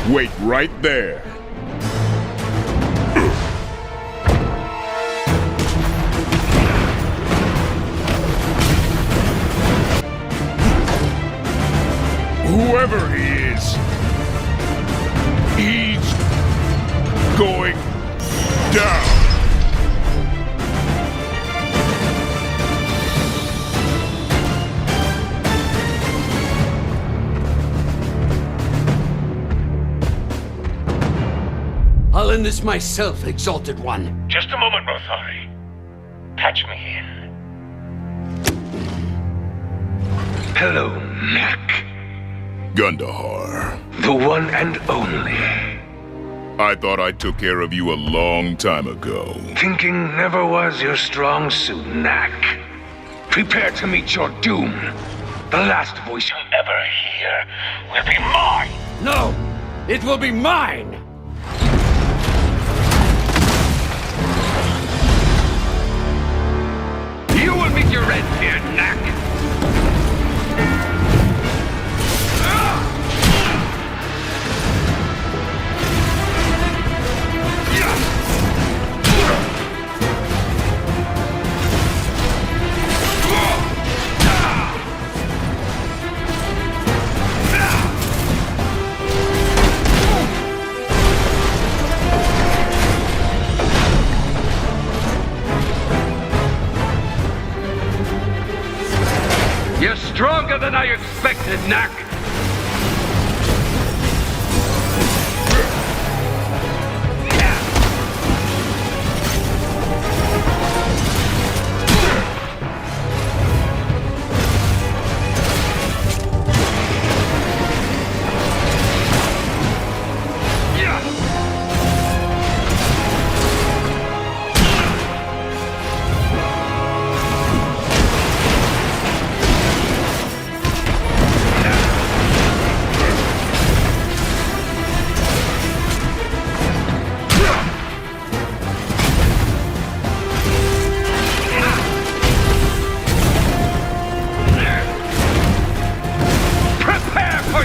Wait right there. Whoever he is, he's going down. I'll end this myself, Exalted One. Just a moment, Rothari. Patch me in. Hello, Knack. Gundahar. The one and only. I thought I took care of you a long time ago. Thinking never was your strong suit, Knack. Prepare to meet your doom. The last voice you'll ever hear will be mine. No! It will be mine! You will meet your end here, Knack. You're stronger than I expected, Knack.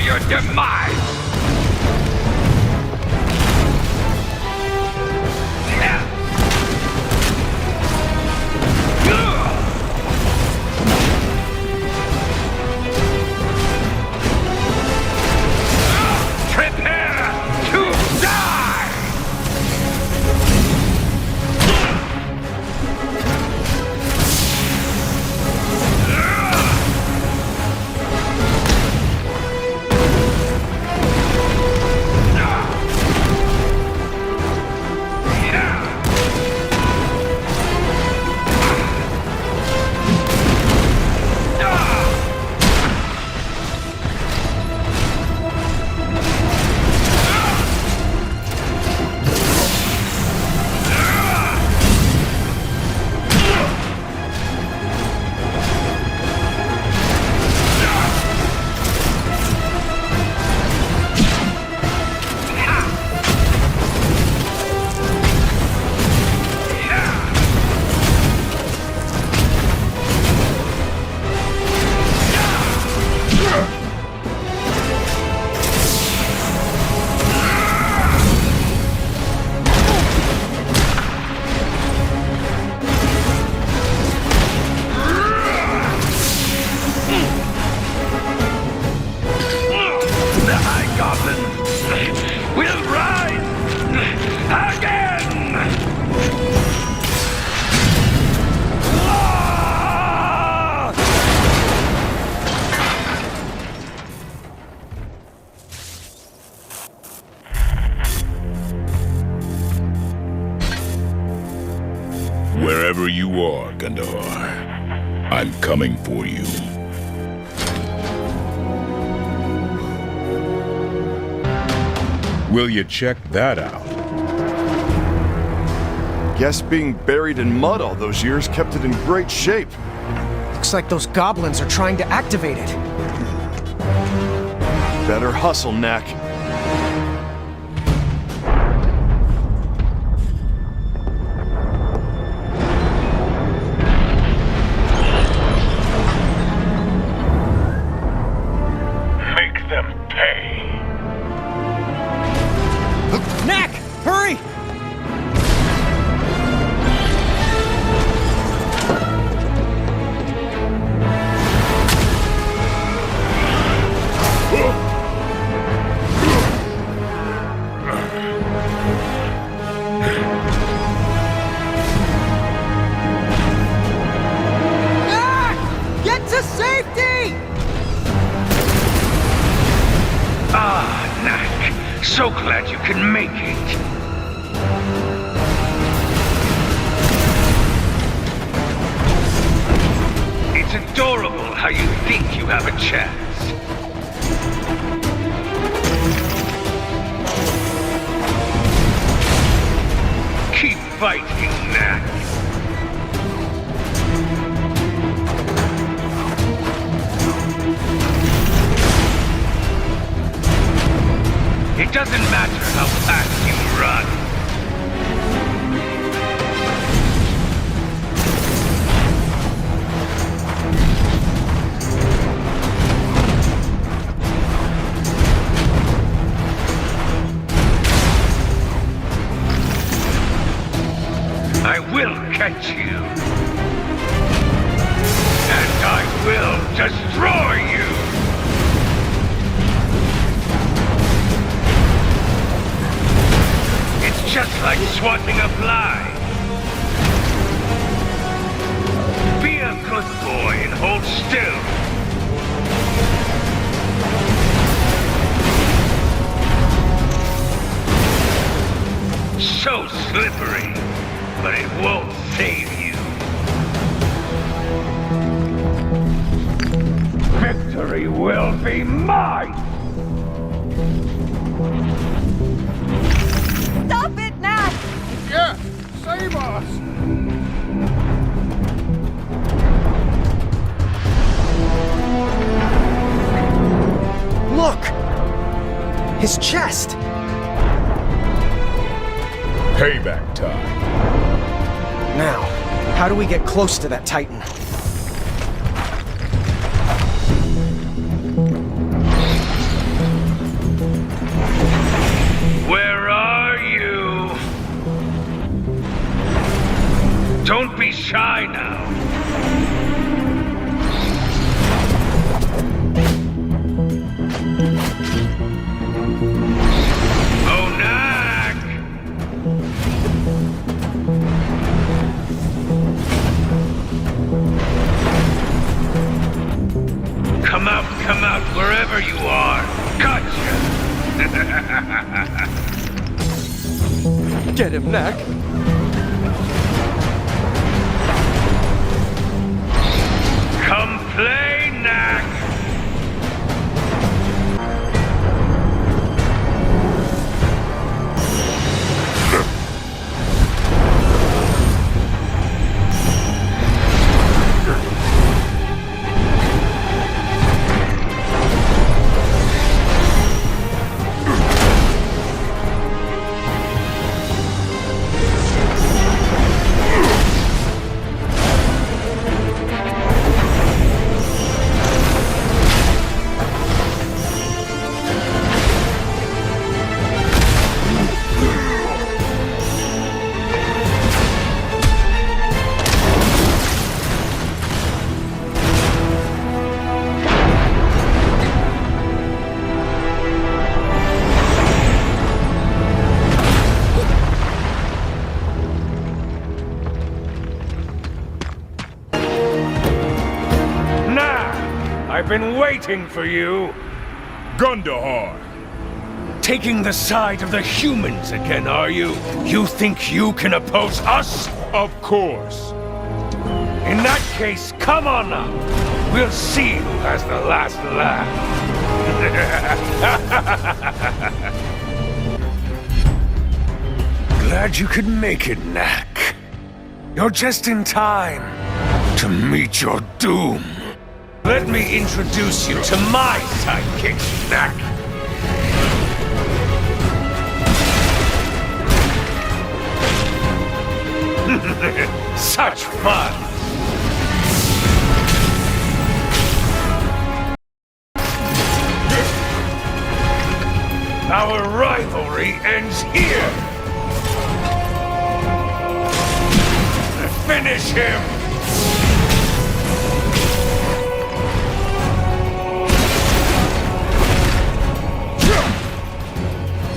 Your demise! Prepare to die! We'll rise again! Wherever you are, Gundahar, I'm coming for you. Will you check that out? Guess being buried in mud all those years kept it in great shape. Looks like those goblins are trying to activate it. Better hustle, Knack. Make them pay. So glad you can make it. It's adorable how you think you have a chance. Keep fighting, Knack. It doesn't matter how fast you run. I will catch you. And I will destroy you. It's just like swatting a fly. Be a good boy and hold still. So slippery, but it won't save you. Victory will be mine! Stop it, Nat! Yeah, save us! Look! His chest! Payback time. Now, how do we get close to that Titan? Where are you? Don't be shy now. Oh, Knack! Come out, wherever you are. Gotcha! Get him, Knack! Come play, Knack! I've been waiting for you. Gundahar. Taking the side of the humans again, are you? You think you can oppose us? Of course. In that case, come on up. We'll see who has the last laugh. Glad you could make it, Knack. You're just in time to meet your doom. Let me introduce you to my sidekick, Knack. Such fun! Our rivalry ends here! Finish him!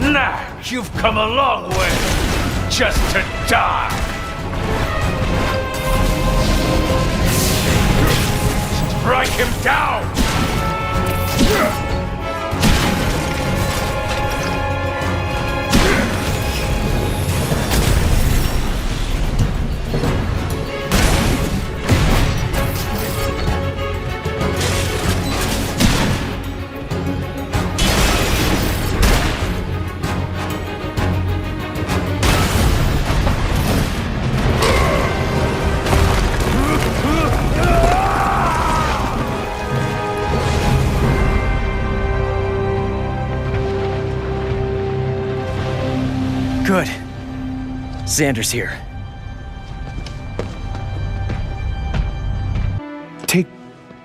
Knack, you've come a long way just to die! Strike him down! Good. Xander's here. Take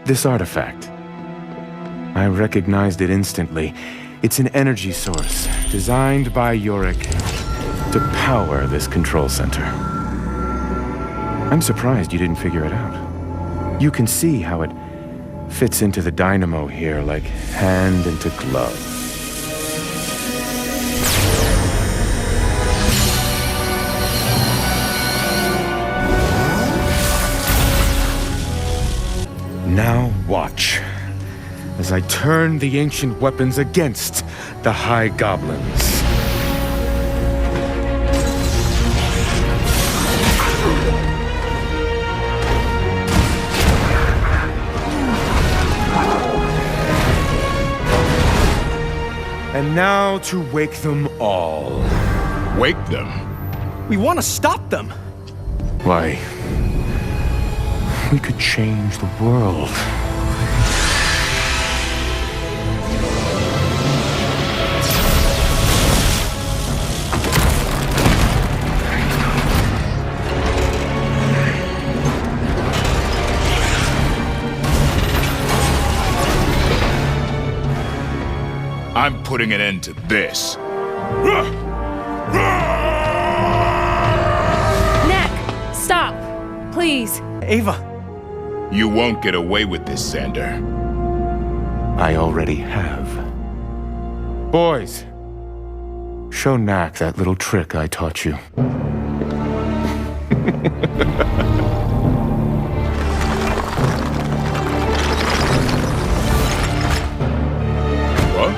this artifact. I recognized it instantly. It's an energy source designed by Yorick to power this control center. I'm surprised you didn't figure it out. You can see how it fits into the dynamo here like hand into glove. Now watch as I turn the ancient weapons against the High Goblins. And now to wake them all. Wake them? We want to stop them! Why, we could change the world. I'm putting an end to this. Knack! Stop! Please. Ava! You won't get away with this, Xander. I already have. Boys, show Knack that little trick I taught you. What?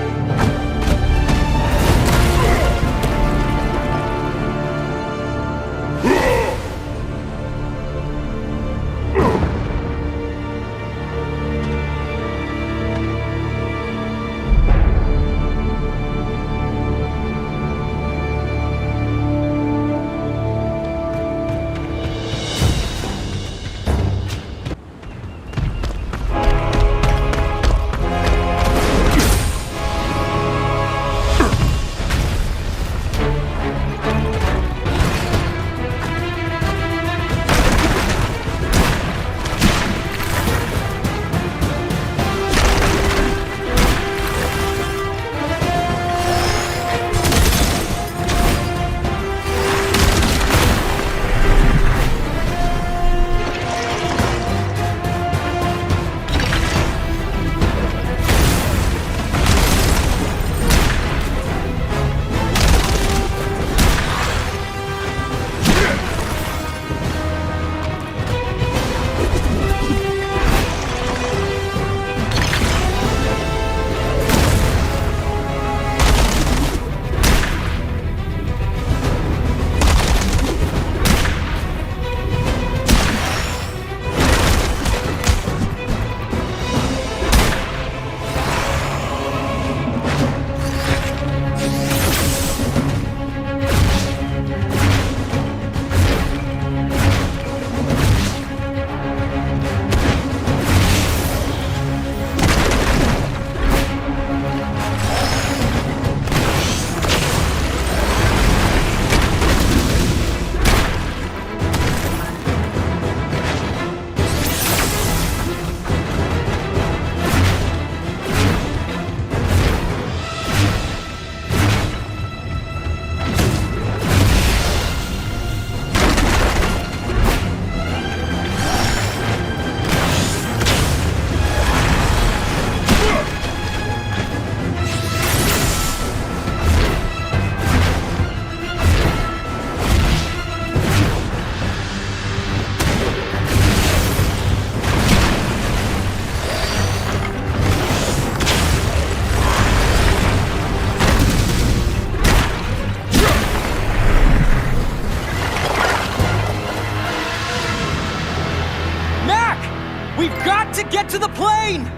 We've got to get to the plane!